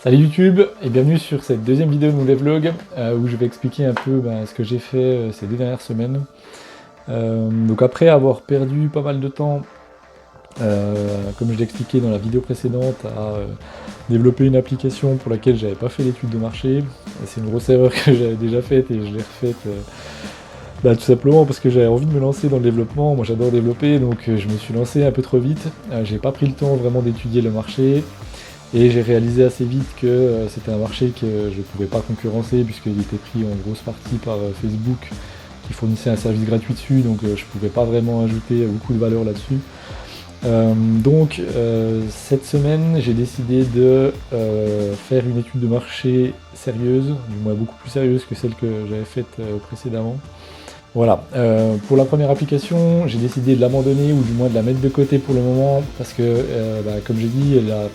Salut YouTube et bienvenue sur cette deuxième vidéo de mon devlog où je vais expliquer un peu ce que j'ai fait ces 2 dernières semaines. Donc après avoir perdu pas mal de temps, comme je l'ai expliqué dans la vidéo précédente, à développer une application pour laquelle j'avais pas fait l'étude de marché. C'est une grosse erreur que j'avais déjà faite et je l'ai refaite tout simplement parce que j'avais envie de me lancer dans le développement. Moi j'adore développer, donc je me suis lancé un peu trop vite. J'ai pas pris le temps vraiment d'étudier le marché. Et j'ai réalisé assez vite que c'était un marché que je ne pouvais pas concurrencer puisqu'il était pris en grosse partie par Facebook qui fournissait un service gratuit dessus, donc je ne pouvais pas vraiment ajouter beaucoup de valeur là-dessus. Cette semaine, j'ai décidé de faire une étude de marché sérieuse, du moins beaucoup plus sérieuse que celle que j'avais faite précédemment. Voilà, pour la première application, j'ai décidé de l'abandonner ou du moins de la mettre de côté pour le moment parce que, comme j'ai dit, elle a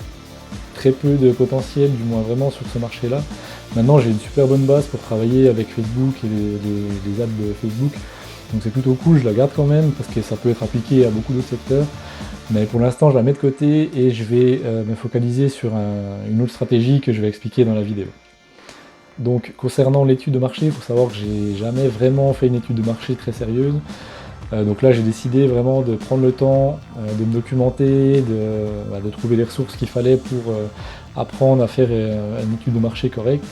très peu de potentiel, du moins vraiment sur ce marché-là. Maintenant, j'ai une super bonne base pour travailler avec Facebook et les apps de Facebook. Donc c'est plutôt cool, je la garde quand même parce que ça peut être appliqué à beaucoup d'autres secteurs. Mais pour l'instant, je la mets de côté et je vais me focaliser sur une autre stratégie que je vais expliquer dans la vidéo. Donc concernant l'étude de marché, il faut savoir que j'ai jamais vraiment fait une étude de marché très sérieuse. Donc là j'ai décidé vraiment de prendre le temps de me documenter, de trouver les ressources qu'il fallait pour apprendre à faire une étude de marché correcte.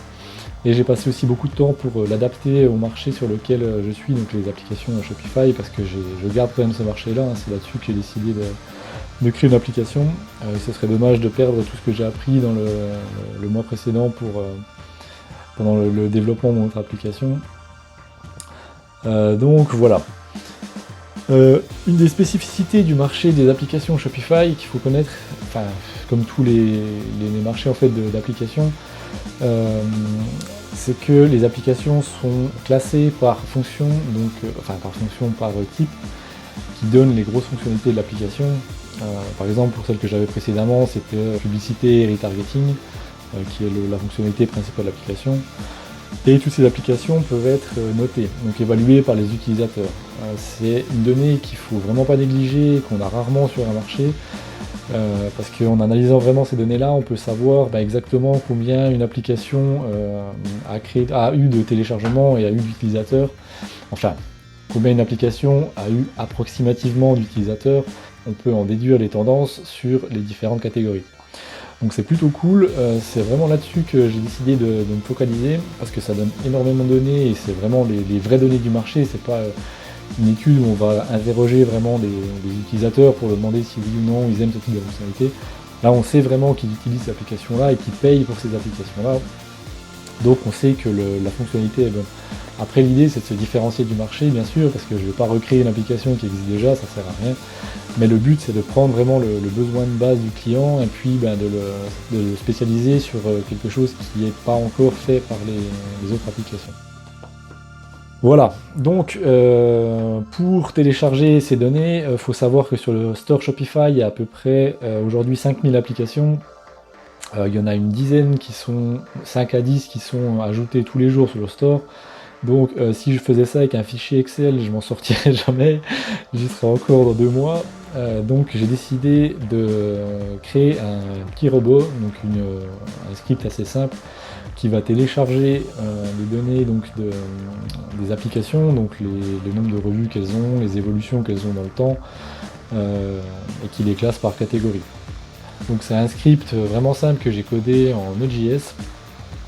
Et j'ai passé aussi beaucoup de temps pour l'adapter au marché sur lequel je suis, donc les applications Shopify, parce que je garde quand même ce marché-là, hein, c'est là-dessus que j'ai décidé de créer une application. Ce serait dommage de perdre tout ce que j'ai appris dans le mois précédent pendant le développement de mon autre application. Donc voilà. Une des spécificités du marché des applications Shopify qu'il faut connaître, enfin comme tous les marchés en fait d'applications, c'est que les applications sont classées par fonction, par type, qui donne les grosses fonctionnalités de l'application. Par exemple, pour celle que j'avais précédemment, c'était publicité et retargeting, qui est la fonctionnalité principale de l'application. Et toutes ces applications peuvent être notées, donc évaluées par les utilisateurs. C'est une donnée qu'il ne faut vraiment pas négliger, qu'on a rarement sur un marché, parce qu'en analysant vraiment ces données-là, on peut savoir exactement combien une application a eu de téléchargements et a eu d'utilisateurs. Enfin, combien une application a eu approximativement d'utilisateurs. On peut en déduire les tendances sur les différentes catégories. Donc c'est plutôt cool, c'est vraiment là-dessus que j'ai décidé de me focaliser, parce que ça donne énormément de données, et c'est vraiment les vraies données du marché, c'est pas une étude où on va interroger vraiment les utilisateurs pour leur demander si oui ou non ils aiment ce type de fonctionnalité. Là on sait vraiment qu'ils utilisent cette application-là et qu'ils payent pour ces applications-là, donc on sait que la fonctionnalité est bonne. Après l'idée c'est de se différencier du marché bien sûr, parce que je ne vais pas recréer une application qui existe déjà, ça sert à rien. Mais le but c'est de prendre vraiment le besoin de base du client et puis de le spécialiser sur quelque chose qui n'est pas encore fait par les autres applications. Voilà, donc pour télécharger ces données, il faut savoir que sur le store Shopify, il y a à peu près aujourd'hui 5000 applications. Il y en a une dizaine qui sont 5 à 10 qui sont ajoutées tous les jours sur le store. Donc si je faisais ça avec un fichier Excel, je m'en sortirais jamais, j'y serais encore dans 2 mois. Donc j'ai décidé de créer un petit robot, donc un script assez simple, qui va télécharger les données des applications, donc les nombres de revues qu'elles ont, les évolutions qu'elles ont dans le temps, et qui les classe par catégorie. Donc c'est un script vraiment simple que j'ai codé en Node.js.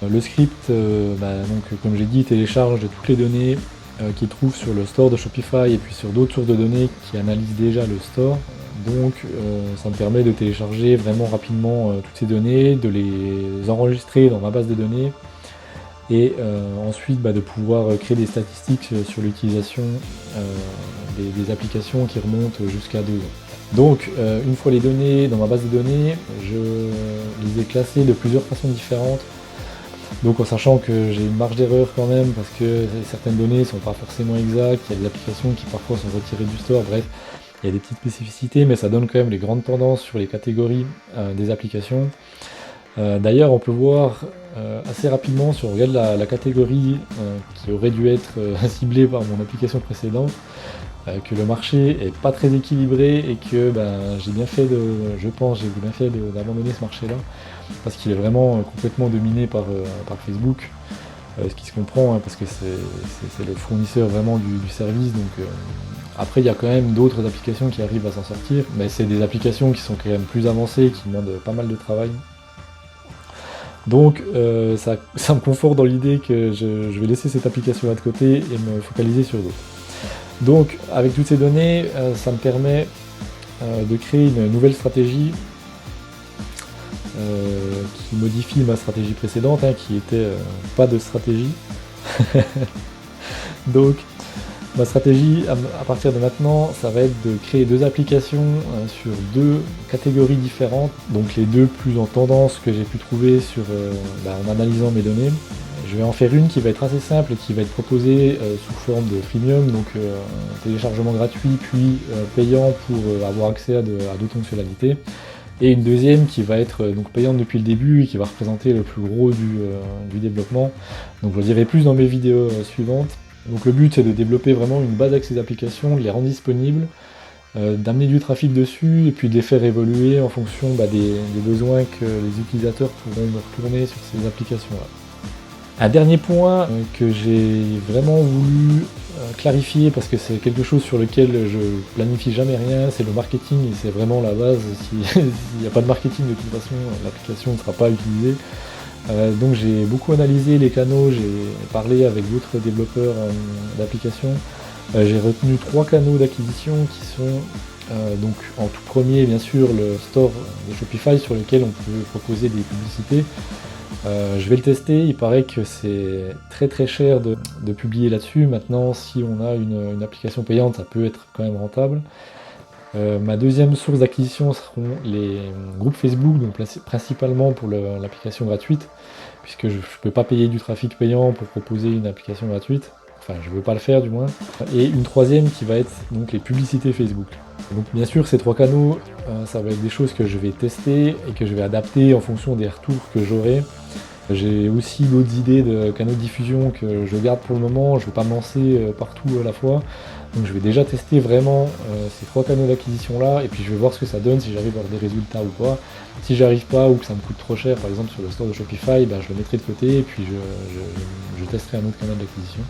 Le script, comme j'ai dit, télécharge toutes les données qu'il trouve sur le store de Shopify et puis sur d'autres sources de données qui analysent déjà le store. Donc ça me permet de télécharger vraiment rapidement toutes ces données, de les enregistrer dans ma base de données et ensuite de pouvoir créer des statistiques sur l'utilisation des applications qui remontent jusqu'à 2 ans. Donc une fois les données dans ma base de données, je les ai classées de plusieurs façons différentes. Donc en sachant que j'ai une marge d'erreur quand même, parce que certaines données ne sont pas forcément exactes, il y a des applications qui parfois sont retirées du store, bref, il y a des petites spécificités, mais ça donne quand même les grandes tendances sur les catégories des applications. D'ailleurs, on peut voir assez rapidement, si on regarde la catégorie qui aurait dû être ciblée par mon application précédente, que le marché est pas très équilibré et que j'ai bien fait d'abandonner ce marché-là, parce qu'il est vraiment complètement dominé par Facebook. Ce qui se comprend, hein, parce que c'est le fournisseur vraiment du service. Donc, après, il y a quand même d'autres applications qui arrivent à s'en sortir, mais c'est des applications qui sont quand même plus avancées, qui demandent pas mal de travail. Donc ça me conforte dans l'idée que je vais laisser cette application-là de côté et me focaliser sur d'autres. Donc avec toutes ces données, ça me permet de créer une nouvelle stratégie qui modifie ma stratégie précédente, hein, qui était pas de stratégie. Donc ma stratégie à partir de maintenant, ça va être de créer deux applications sur deux catégories différentes. Donc les deux plus en tendance que j'ai pu trouver en analysant mes données. Je vais en faire une qui va être assez simple et qui va être proposée sous forme de freemium, donc téléchargement gratuit puis payant pour avoir accès à d'autres fonctionnalités. Et une deuxième qui va être donc payante depuis le début et qui va représenter le plus gros du développement. Donc je le dirai plus dans mes vidéos suivantes. Donc le but c'est de développer vraiment une base avec ces applications, de les rendre disponibles, d'amener du trafic dessus et puis de les faire évoluer en fonction des besoins que les utilisateurs pourront me retourner sur ces applications-là. Un dernier point que j'ai vraiment voulu clarifier, parce que c'est quelque chose sur lequel je planifie jamais rien, c'est le marketing, et c'est vraiment la base. S'il n'y a pas de marketing, de toute façon l'application ne sera pas utilisée. Donc j'ai beaucoup analysé les canaux, j'ai parlé avec d'autres développeurs d'applications. J'ai retenu 3 canaux d'acquisition qui sont donc en tout premier bien sûr le store de Shopify sur lequel on peut proposer des publicités. Je vais le tester, il paraît que c'est très très cher de publier là-dessus. Maintenant, si on a une application payante, ça peut être quand même rentable. Ma deuxième source d'acquisition seront les groupes Facebook, donc principalement pour l'application gratuite, puisque je ne peux pas payer du trafic payant pour proposer une application gratuite. Enfin, je ne veux pas le faire du moins. Et une troisième qui va être donc les publicités Facebook. Donc bien sûr, ces 3 canaux, ça va être des choses que je vais tester et que je vais adapter en fonction des retours que j'aurai. J'ai aussi d'autres idées de canaux de diffusion que je garde pour le moment, je ne vais pas me lancer partout à la fois. Donc je vais déjà tester vraiment ces 3 canaux d'acquisition là, et puis je vais voir ce que ça donne, si j'arrive à avoir des résultats ou pas. Si j'arrive pas ou que ça me coûte trop cher, par exemple sur le store de Shopify, je le mettrai de côté et puis je testerai un autre canal d'acquisition.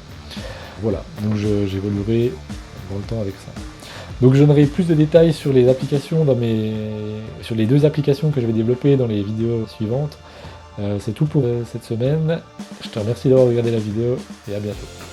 Voilà, donc j'évoluerai dans le temps avec ça. Donc je donnerai plus de détails sur les applications sur les 2 applications que je vais développer dans les vidéos suivantes. C'est tout pour cette semaine. Je te remercie d'avoir regardé la vidéo et à bientôt.